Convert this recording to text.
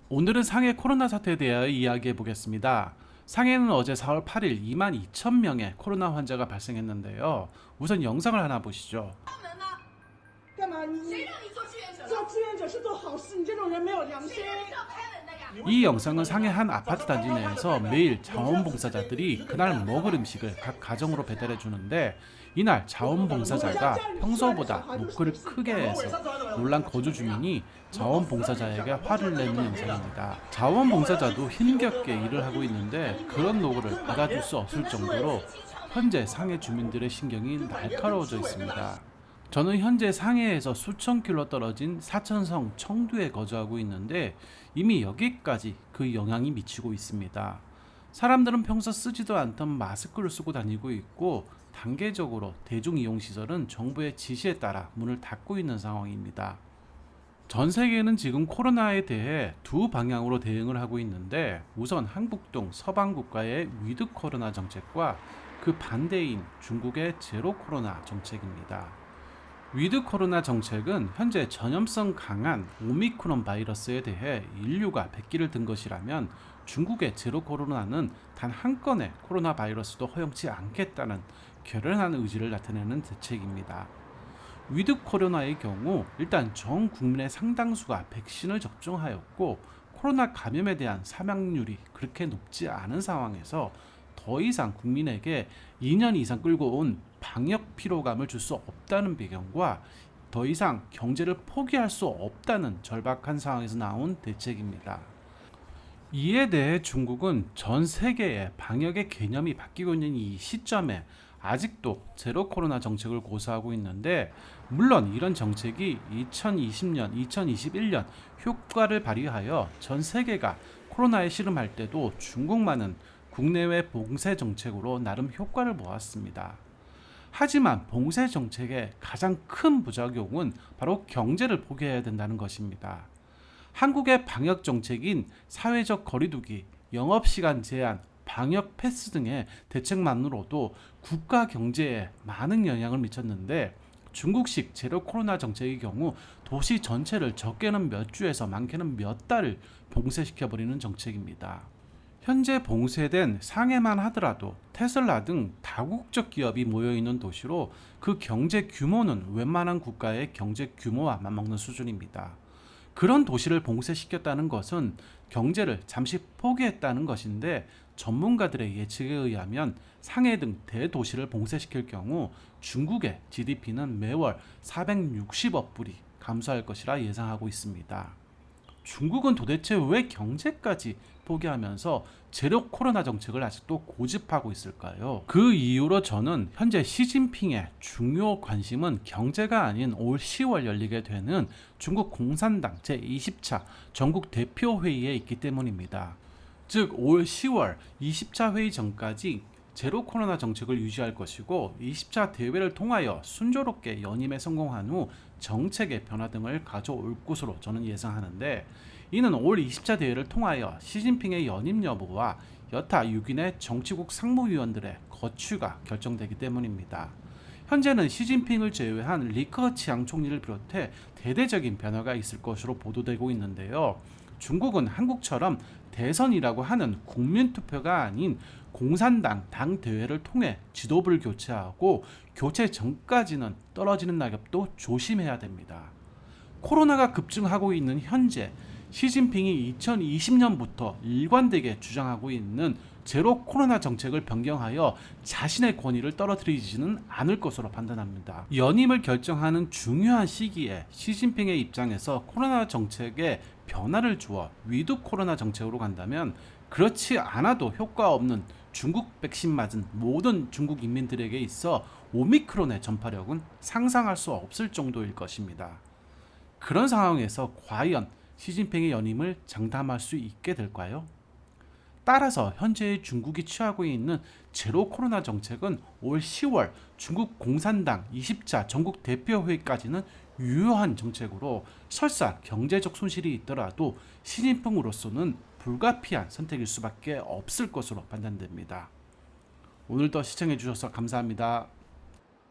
오늘은 상해 코로나 사태에 대하여 이야기해 보겠습니다. 상해는 어제 4월 8일 22,000명의 코로나 환자가 발생했는데요. 우선 영상을 하나 보시죠. 干嘛？你做志愿者是做好事，你这种人没有良心。 이 영상은 상해 한 아파트 단지 내에서 매일 자원봉사자들이 그날 먹을 음식을 각 가정으로 배달해 주는데, 이날 자원봉사자가 평소보다 목소리를 크게 해서 놀란 거주 주민이 자원봉사자에게 화를 내는 영상입니다. 자원봉사자도 힘겹게 일을 하고 있는데 그런 노고를 받아줄 수 없을 정도로 현재 상해 주민들의 신경이 날카로워져 있습니다. 저는 현재 상해에서 수천 킬로 떨어진 사천성 청두에 거주하고 있는데 이미 여기까지 그 영향이 미치고 있습니다. 사람들은 평소 쓰지도 않던 마스크를 쓰고 다니고 있고, 단계적으로 대중이용시설은 정부의 지시에 따라 문을 닫고 있는 상황입니다. 전 세계는 지금 코로나에 대해 두 방향으로 대응을 하고 있는데, 우선 한국 등 서방 국가의 위드 코로나 정책과 그 반대인 중국의 제로 코로나 정책입니다. 위드 코로나 정책은 현재 전염성 강한 오미크론 바이러스에 대해 인류가 백기를 든 것이라면, 중국의 제로 코로나는 단 한 건의 코로나 바이러스도 허용치 않겠다는 결연한 의지를 나타내는 대책입니다. 위드 코로나의 경우 일단 전 국민의 상당수가 백신을 접종하였고, 코로나 감염에 대한 사망률이 그렇게 높지 않은 상황에서 더 이상 국민에게 2년 이상 끌고 온 방역 피로감을 줄 수 없다는 배경과 더 이상 경제를 포기할 수 없다는 절박한 상황에서 나온 대책입니다. 이에 대해 중국은 전 세계의 방역의 개념이 바뀌고 있는 이 시점에 아직도 제로 코로나 정책을 고수하고 있는데, 물론 이런 정책이 2020년, 2021년 효과를 발휘하여 전 세계가 코로나에 씨름할 때도 중국만은 국내외 봉쇄 정책으로 나름 효과를 보았습니다. 하지만 봉쇄 정책의 가장 큰 부작용은 바로 경제를 포기해야 된다는 것입니다. 한국의 방역 정책인 사회적 거리두기, 영업시간 제한, 방역 패스 등의 대책만으로도 국가 경제에 많은 영향을 미쳤는데, 중국식 제로 코로나 정책의 경우 도시 전체를 적게는 몇 주에서 많게는 몇 달을 봉쇄시켜버리는 정책입니다. 현재 봉쇄된 상해만 하더라도 테슬라 등 다국적 기업이 모여있는 도시로 그 경제 규모는 웬만한 국가의 경제 규모와 맞먹는 수준입니다. 그런 도시를 봉쇄시켰다는 것은 경제를 잠시 포기했다는 것인데, 전문가들의 예측에 의하면 상해 등 대도시를 봉쇄시킬 경우 중국의 GDP는 매월 460억 불이 감소할 것이라 예상하고 있습니다. 중국은 도대체 왜 경제까지 포기하면서 제로 코로나 정책을 아직도 고집하고 있을까요? 그 이유로 저는 현재 시진핑의 중요 관심은 경제가 아닌 올 10월 열리게 되는 중국 공산당 제20차 전국 대표회의에 있기 때문입니다. 즉 올 10월 20차 회의 전까지 제로 코로나 정책을 유지할 것이고, 20차 대회를 통하여 순조롭게 연임에 성공한 후 정책의 변화 등을 가져올 것으로 저는 예상하는데, 이는 올 20차 대회를 통하여 시진핑의 연임 여부와 여타 6인의 정치국 상무위원들의 거취가 결정되기 때문입니다. 현재는 시진핑을 제외한 리커치앙 총리를 비롯해 대대적인 변화가 있을 것으로 보도되고 있는데요. 중국은 한국처럼 대선이라고 하는 국민투표가 아닌 공산당 당 대회를 통해 지도부를 교체하고, 교체 전까지는 떨어지는 낙엽도 조심해야 됩니다. 코로나가 급증하고 있는 현재 시진핑이 2020년부터 일관되게 주장하고 있는 제로 코로나 정책을 변경하여 자신의 권위를 떨어뜨리지는 않을 것으로 판단합니다. 연임을 결정하는 중요한 시기에 시진핑의 입장에서 코로나 정책에 변화를 주어 위드 코로나 정책으로 간다면, 그렇지 않아도 효과 없는 중국 백신 맞은 모든 중국 인민들에게 있어 오미크론의 전파력은 상상할 수 없을 정도일 것입니다. 그런 상황에서 과연 시진핑의 연임을 장담할 수 있게 될까요? 따라서 현재 중국이 취하고 있는 제로 코로나 정책은 올 10월 중국 공산당 20차 전국 대표회의까지는 유효한 정책으로, 설사 경제적 손실이 있더라도 시진핑으로서는 불가피한 선택일 수밖에 없을 것으로 판단됩니다. 오늘도 시청해 주셔서 감사합니다.